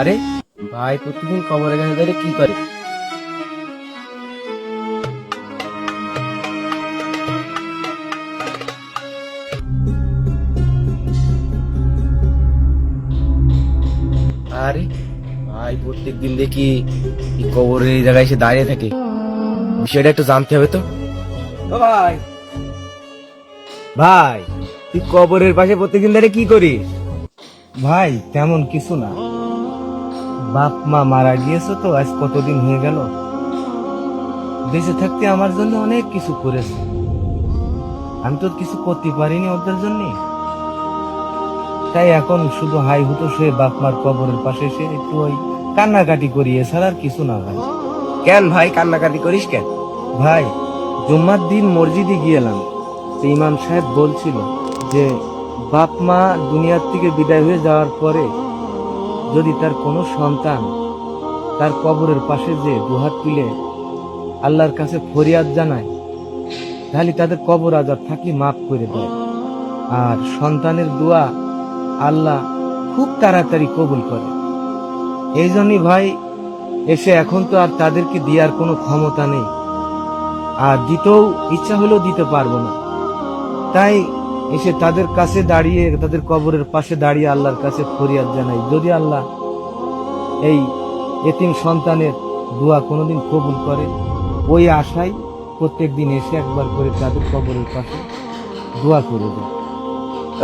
আরে ভাই প্রতিদিন কবরের কাছে দাঁড়িয়ে কি করে? আরে ভাই প্রত্যেকদিন দেখি এই কবরের এই জায়গায় এসে দাঁড়িয়ে থাকে, বিষয়টা একটু জানতে হবে তো। ও ভাই, ভাই তুই কবরের পাশে প্রত্যেকদিন দাঁড়িয়ে কি করিস? ভাই তেমন কিছু না, বাপ মা মারা গিয়েছে তো আজ কতদিন হয়ে গেল। বেঁচে থাকতে আমার জন্য অনেক কিছু করেছে, আমি তো কিছু করতে পারিনি ওদের জন্য। তাই এখন শুধু হাই হুতো শুয়ে বাপ মার কবরের পাশে এসে একটু ওই কান্নাকাটি করি, এছাড়া আর কিছু না ভাই। কেন ভাই কান্নাকাটি করিস কেন? ভাই জুম্মার দিন মসজিদে গিয়েলাম, তো ইমাম সাহেব বলছিল যে বাপ মা দুনিয়ার থেকে বিদায় হয়ে যাওয়ার পরে যদি তার কোনো সন্তান তার কবরের পাশে যে দুহাত তুলে আল্লাহর কাছে ফরিয়াদ জানায়, তাহলে তাদের কবর আজাব থাকি মাফ করে দেয়। আর সন্তানের দোয়া আল্লাহ খুব তাড়াতাড়ি কবুল করে। এই জন্যই ভাই এসে এখন তো আর তাদেরকে দেওয়ার কোনো ক্ষমতা নেই, আর দিতেও ইচ্ছা হলেও দিতে পারবো না। তাই এসে তাদের কাছে দাঁড়িয়ে, তাদের কবরের পাশে দাঁড়িয়ে আল্লাহর কাছে ফরিয়াদ জানাই, যদি আল্লাহ এই এতিম সন্তানের দোয়া কোনোদিন কবুল করে। ওই আশায় প্রত্যেক দিন এসে একবার করে তাদের কবরের পাশে দোয়া করে দেয়।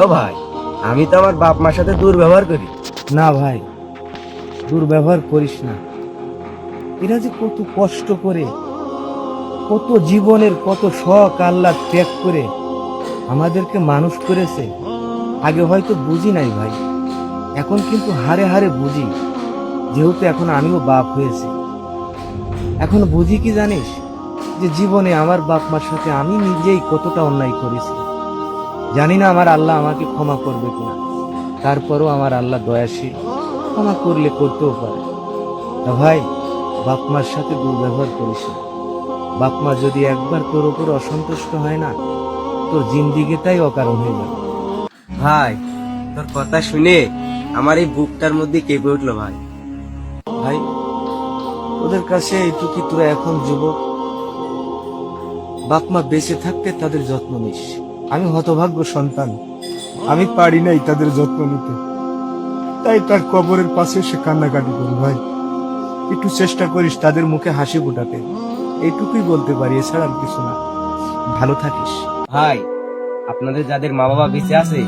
ও ভাই, আমি তো আমার বাপ মার সাথে দুর্ব্যবহার করি। না ভাই, দুর্ব্যবহার করিস না। এরা যে কত কষ্ট করে, কত জীবনের কত শখ আল্লাহ ত্যাগ করে আমাদেরকে মানুষ করেছে। আগে হয়তো বুঝি নাই ভাই, এখন কিন্তু হারে হারে বুঝি, যেহেতু এখন আমিও বাপ হয়েছি। এখন বুঝি কি জানিস, যে জীবনে আমার বাপ মার সাথে আমি নিজেই কতটা অন্যায় করেছি। জানি না আমার আল্লাহ আমাকে ক্ষমা করবে কিনা, তারপরও আমার আল্লাহ দয়াশীল, ক্ষমা করলে করতেও পারে। তা ভাই, বাপ মার সাথে দুর্ব্যবহার করিস না। বাপ মা যদি একবার তোর উপর অসন্তুষ্ট হয় না, তোর জিন্দিগিটাই অকারণ হয়ে যাবে। ভাই তোর কথা শুনে আমার এই বুকটার মধ্যে কেঁপে উঠলো ভাই। ভাই ওদের কাছে এইটুকু, তোরা এখন যুবক, বাপ মা বেঁচে থাকতে তাদের যত্ন নিস। আমি হতভাগ্য সন্তান, আমি পারি নাই তাদের যত্ন নিতে, তাই তার কবরের পাশে এসে কান্নাকাটি করি। ভাই একটু চেষ্টা করিস তাদের মুখে হাসি ফোটাতে, এইটুকুই বলতে পারি, এছাড়া আর কিছু না। ভালো থাকিস। ভাই আপনাদের যাদের মা বাবা বেঁচে আছে